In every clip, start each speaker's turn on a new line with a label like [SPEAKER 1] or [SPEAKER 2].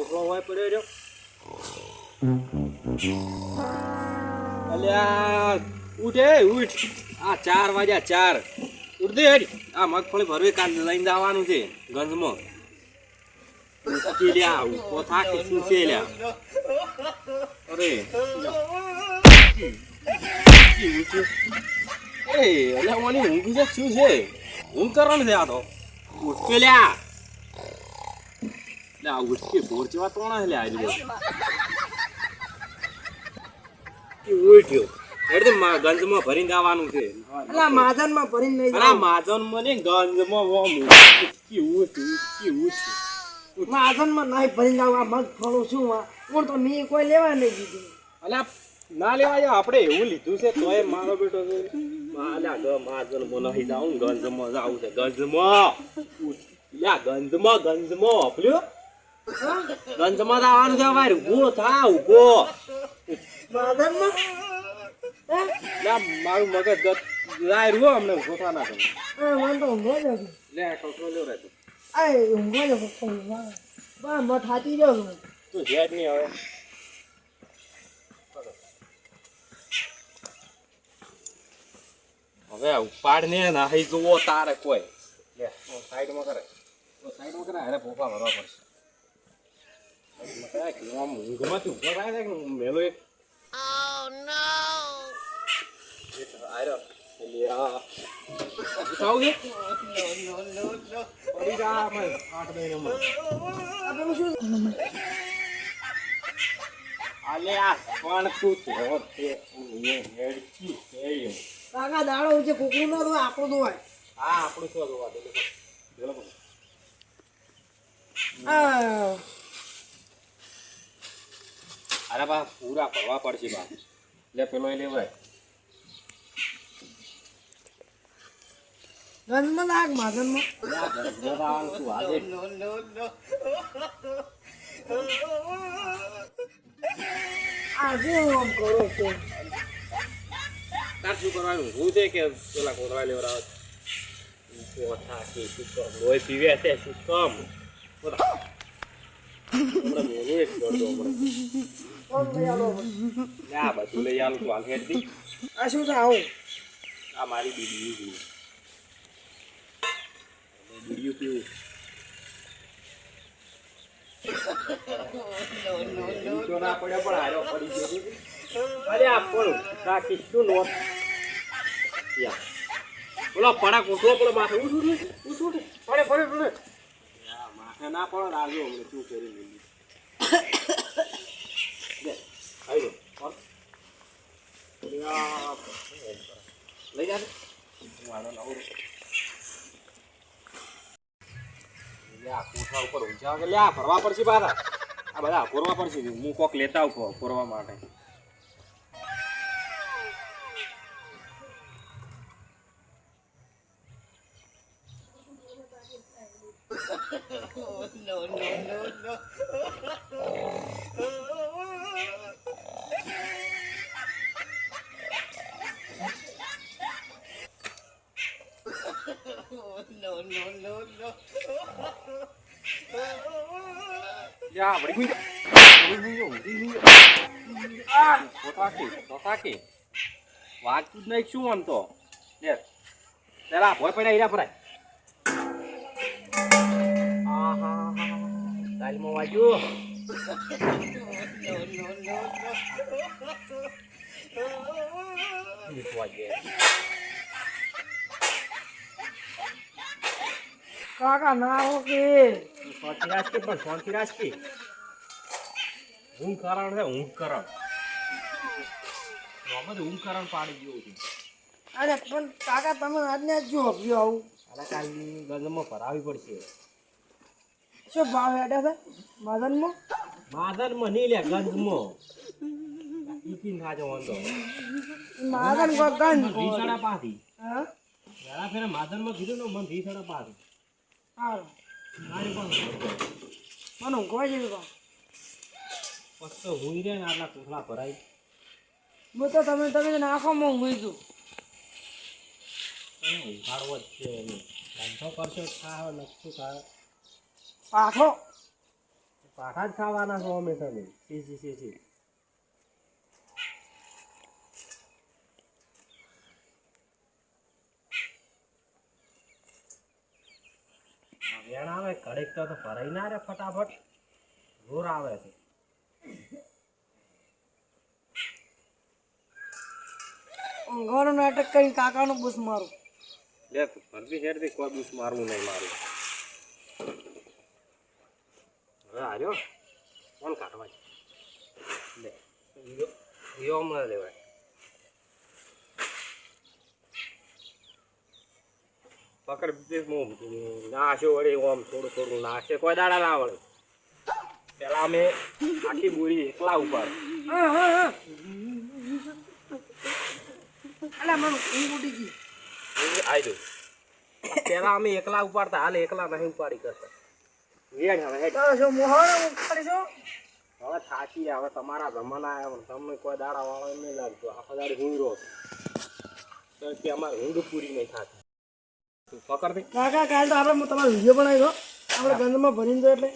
[SPEAKER 1] કોટલો હોય પડ્યો રહ્યો. અલ્યા ઉઠે ઉઠ. આ 4 વાગ્યા 4. ઉઠ દે હેડ. આ મગફળી ભરવી કાલ લઈને જવાનું છે ગંજમાં. ઉઠી લ્યા ઉઠો થાકી શું છે લ્યા. અરે અલ્યા ઓની ઊંઘ છે શું છે? ઊંઘ કરવાનું છે આ તો. ઉઠ લ્યા. લ્યા ઉઠ બોર જેવા તોણા લ્યા આવી ઉઠ્યો. એટલે ગંજમાં ભરીને આવવાનું છે.
[SPEAKER 2] અલા માજનમાં ભરીને લઈ
[SPEAKER 1] અલા માજનમાં ને ગંજમાં ઓમ ઉઠી ઉઠ.
[SPEAKER 2] માજનમાં નહીં ભરીને આવ. આ મગ ફળો શું કોણ તો મેં કોઈ લેવા નહીં દીધું.
[SPEAKER 1] અલા ના લેવા જાવ આપણે એવું લીધું છે તોય મારો બેટો છે. માલા ગ માજનમાં નહીં જાઉં ગંજમાં જાવું છે. ગંજમાં લ્યા ગંજમાં અપલ્યો ગંજમાં જવાનું છે. ભાઈ ઉભો થા ઉભો.
[SPEAKER 2] માજનમાં
[SPEAKER 1] મારું મગજ જાય રહ્યો અમને ઉભો થા ના તમે.
[SPEAKER 2] મને તો ઊંઘો જ હતી.
[SPEAKER 1] લે ટોટલો લેવ રહેતો
[SPEAKER 2] આ ઊંઘો જ બા મત હાથી જાવ
[SPEAKER 1] તું જેટ નહીં હવે. હવે ઉપાડ ને નાહી જુઓ તારે કોઈ. લે સાઈડમાં કરે અરે ભોપા ભરવા પડશે. ઊંઘમાંથી ઉભો થાય ને મેલો એક
[SPEAKER 2] કાકા દાડો છે કુકડી નો તો આપણું તો હોય.
[SPEAKER 1] હા આપણું શું જોવા દે. અરે બા પૂરા ભરવા પડશે બા. લે પેલો એ લેવાય
[SPEAKER 2] ગંજમાં લાગ માજનમાં આજે આમ કરો છો.
[SPEAKER 1] તાર શું કરવાનું હું છે કે પેલા કોતરા લેવડાવ લોહી પીવે છે શું કામ. બધું લઈ આલું તું હાલ હેડ દી.
[SPEAKER 2] આ શું છે આવું?
[SPEAKER 1] આ મારી બીડીયું પીવું. ના પડ્યો પણ હારો પડી ગયો. અરે આ પણ કાકી શું નોટ બોલો પડા કોટલો પડે માથે ઉઠ પડે માથે ના પડે રાજો અમને શું કરી લીધી. લઈ જા કોઠા ઉપર ઊંચા લ્યા ફરવા પડશે પાછા. આ બધા ફોરવા પડશે. હું કોક લેતા આવું ફોરવા માટે. Ya, beri gue. Waktu naik cuman to. Lihat. Dah boy pada ira pada. Tali mau maju. Ini aja.
[SPEAKER 2] કાકા ના ઓકે
[SPEAKER 1] શાંતિ રાખી ઊંઘ કરણ છે. ઊંઘ કરણ પાડી ગયું હતું.
[SPEAKER 2] અરે પણ કાકા તમે આજને જ જો હપ્યો આવું.
[SPEAKER 1] અરે કાલની ગંજમાં ભરાવી પડશે.
[SPEAKER 2] શું ભાવ હેડે છે માધનમાં
[SPEAKER 1] નહીં લે ગંજમાં ઈકીન ખાજો વાંધો
[SPEAKER 2] માધન કો ગંજ
[SPEAKER 1] રીસાડા પાથી.
[SPEAKER 2] હા
[SPEAKER 1] જરા ફેરે માધનમાં કીધું ને મન રીસાડા પાથી.
[SPEAKER 2] હાલો
[SPEAKER 1] મારી પણ
[SPEAKER 2] મને ઊંઘવા જેવી કહો.
[SPEAKER 1] પછી તો હું રે ને આટલા કોથળા ભરાય.
[SPEAKER 2] હું તો તમે આંખોમાં ઊંઘી છું.
[SPEAKER 1] ઉઘાડવો જ છે ધંધો કરશો ખાવ નકશું ખાવ
[SPEAKER 2] પાછો
[SPEAKER 1] પાઠા જ ખાવાના છો અમે તમે સી વેણ આવે ઘડીક તો ભરાઈ ના રે ફટાફટ જોર આવે છે
[SPEAKER 2] ઊંઘવાનું નાટક કરીને કાકાનું બૂસ મારું.
[SPEAKER 1] લે ફરતી હેડથી કોઈ બૂસ મારવું નહીં મારું હવે હાર્યો કોણ કાઢવા લે યો હમણાં લેવાય પકડ નાશો વળી આમ થોડું થોડું નાશે કોઈ દાડા ના વળે પેલા અમે આખી બોરી એકલા ઉપર
[SPEAKER 2] અલા મને ઊંઘ ઉડી ગઈ.
[SPEAKER 1] આવી દઉં પેલા અમે એકલા ઉપાડતા હાલ એકલા નહીં ઉપાડી કરતા વેણ હવે હેડ
[SPEAKER 2] તો શું મોહણ ઉખાડી છો?
[SPEAKER 1] હવે થાકી હવે તમારા જમાના આવ્યા તમને કોઈ દાડા વાળો નહીં લાગતો આખો દાડી ઊંઘ રહો તો કે અમારે ઊંઘ પૂરી નહીં થતી તું પકડ દે
[SPEAKER 2] કાકા કાલ તો આપણે તમારો વિડીયો બનાવી દો આપણે ગંદમાં ભરીને દો એટલે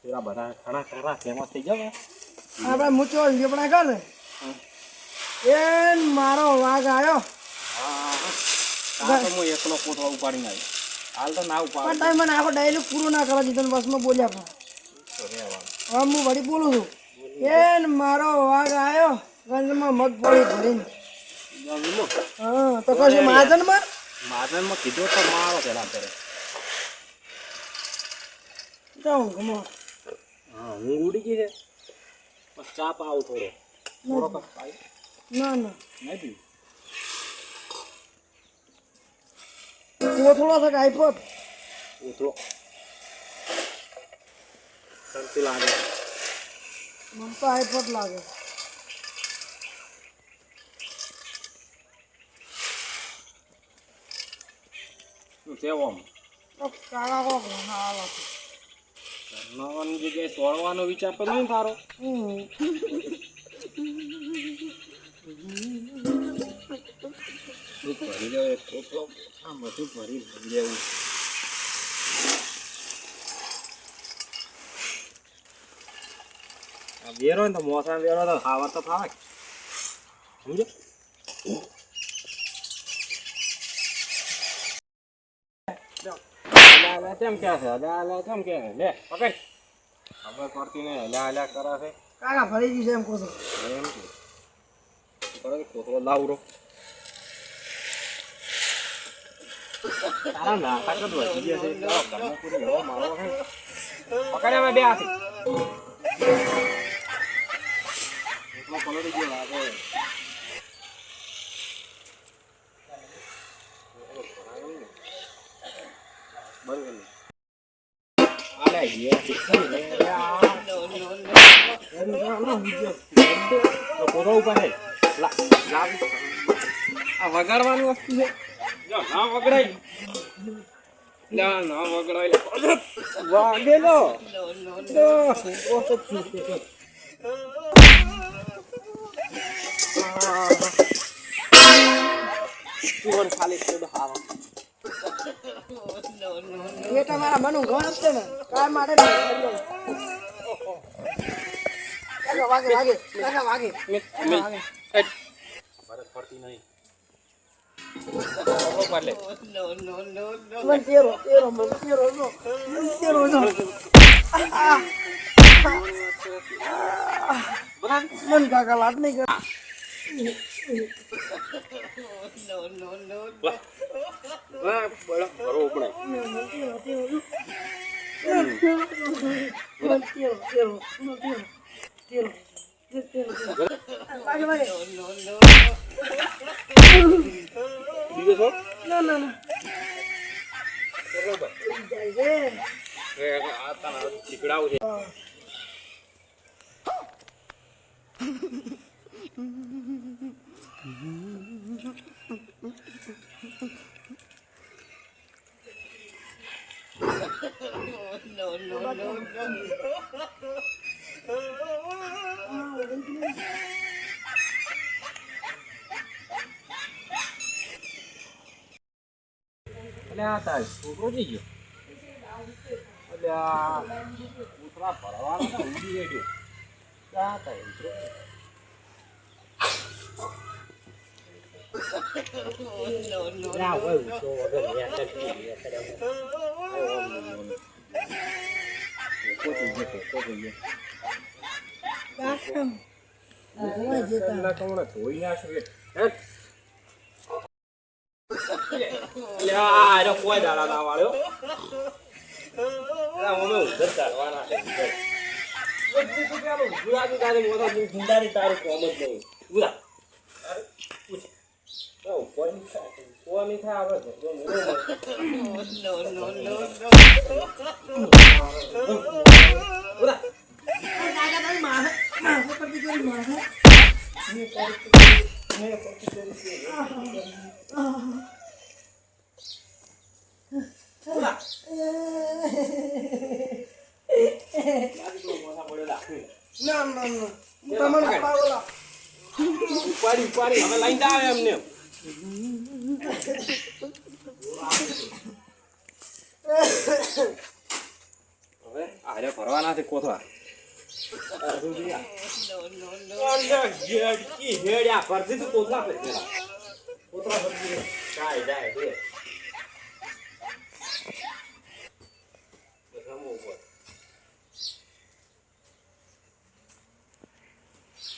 [SPEAKER 1] પેલા બધા ઘણા ખરા ફેમસ થઈ જાવ
[SPEAKER 2] આપણે મૂચો વિડીયો બનાવી કર ને એ મારો વાઘ આવ્યો
[SPEAKER 1] હા તો હું એકલો પોટવા ઉપાડીને આવ્યો હાલ તો ના
[SPEAKER 2] પણ
[SPEAKER 1] ઉપાડ
[SPEAKER 2] તમે મને આખો ડાયલોગ પૂરો ના કરો દીધો ને બસમાં બોલ્યા પણ હવે હું વળી બોલું છું એ મારો વાઘ આવ્યો ગંજમાં મગફળી ભરીને હા તો કશું મહાજનમાં
[SPEAKER 1] માધનમાં કીધો તો મારો પેલા કરે
[SPEAKER 2] જાઉં ગમો
[SPEAKER 1] હા હું ઉડી ગઈ છે બસ ચા પાવ થોડો થોડો કપ પાઈ
[SPEAKER 2] ના ના
[SPEAKER 1] નહીં પીવું
[SPEAKER 2] કોથળો છે કે આઈપોડ
[SPEAKER 1] ઉતરો શાંતિ લાગે
[SPEAKER 2] મને તો આઈપોડ લાગે
[SPEAKER 1] શું છે આમ
[SPEAKER 2] તો કાકા કોક આવે છે
[SPEAKER 1] નવાની જગ્યાએ સોળવાનો વિચાર તો નહીં તારો ભરી લેવું કોથળો આ બધું ભરી લેવું આ વેરો ને તો મોસમ વેરો તો ખાવા તો ફાવે સમજો કેમ કે છે કેમ કે લે પકડ ખબર પડતી નહીં હલ્યા કરે છે
[SPEAKER 2] કાકા ભરી ગયું છે એમ કહું છું
[SPEAKER 1] એમ કે કોથળો લાવરો તારા નાટક જ વધી ગયા છે કર્મપુરી એવો મારો છે પકડે અમે બે હાથી એટલો પલળી ગયો લાગે બરોબર આલે કોથળો ઉપર છે આ વગાડવાની વસ્તુ છે ના વગડાય ના વગડાય વાગેલો ખાલી
[SPEAKER 2] એ તમારા મનું ઘર હશે ને કાય માટે વાગે વાગે કાકા વાગે
[SPEAKER 1] ફરક પડતી નહીં
[SPEAKER 2] મન તેરો તેરો મન તેરો નો તેરો નો મન કાકા લાટ નહીં કર ના ના ના
[SPEAKER 1] શીખડાવું છે એટલે આ તાર છોકરો જઈ ગયો એટલે આ કોથળા ભરવાના હતા, ઊંધી હેડ્યો. ક્યાં હતા એ મિત્રો? ના હોય ઊંચો વગર ન્યા કરતી, ન્યા કર્યા. કોથળી ગયો.
[SPEAKER 2] કાકા ભગવાન જતા
[SPEAKER 1] ના કમળા ધોઈ નાખ્યું લે. હેટ. લ્યા, આ રહ્યો કોઈ દાડા ના વાળ્યો. આ અમે ઉધર કાઢવાના છે, ઉધર. બધું તો પેલું ગુજરાતી તારી મોટા ગુંડાની તારું કોમ જ નહીં. ઉધર. અરે, પૂછ. કોની થાય? કોની થાય આવે છે? જો મોટો ઉધર.
[SPEAKER 2] કાકા તારી માથે પરથી કરી માથે ના ના ના તમને પાવલા
[SPEAKER 1] ઉપાડી હવે લઈને આવે એમને. હવે આરે ભરવાના છે કોથળા. હેડ્યા ભરતી તું કોથળા ફેંકેલા. કોથળા ભરતી જાય જાય દે.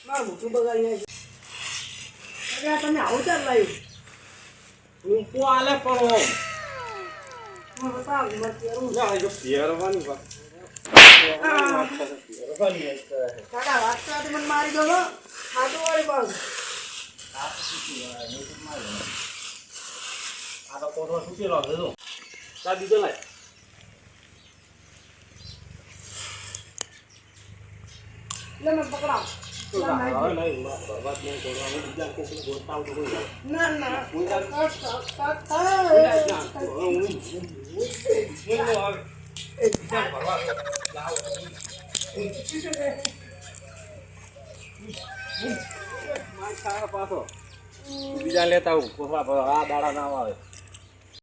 [SPEAKER 2] મારું મોટું બગાડી નાખ્યું. તમે આવું ચાલ લાવ્યું
[SPEAKER 1] ઊંપો આલે પણ
[SPEAKER 2] બતાવ મત કરું
[SPEAKER 1] ના જો પહેરવાની વાત.
[SPEAKER 2] કાકા વાગતા મને મારી દો ખાતું વાળી પાછું
[SPEAKER 1] આ તો કોથળો તૂટેલો છે જો. તા બીજો લાય.
[SPEAKER 2] લે મને પકડાવ
[SPEAKER 1] હવે નહીં બરબાદ નહીં કરવાનું. બીજા કોકને ગોતતા આવતું કોઈ નહીં.
[SPEAKER 2] ના ના
[SPEAKER 1] બીજા લેતા આવું કોથળા આ દાડા ના આવે.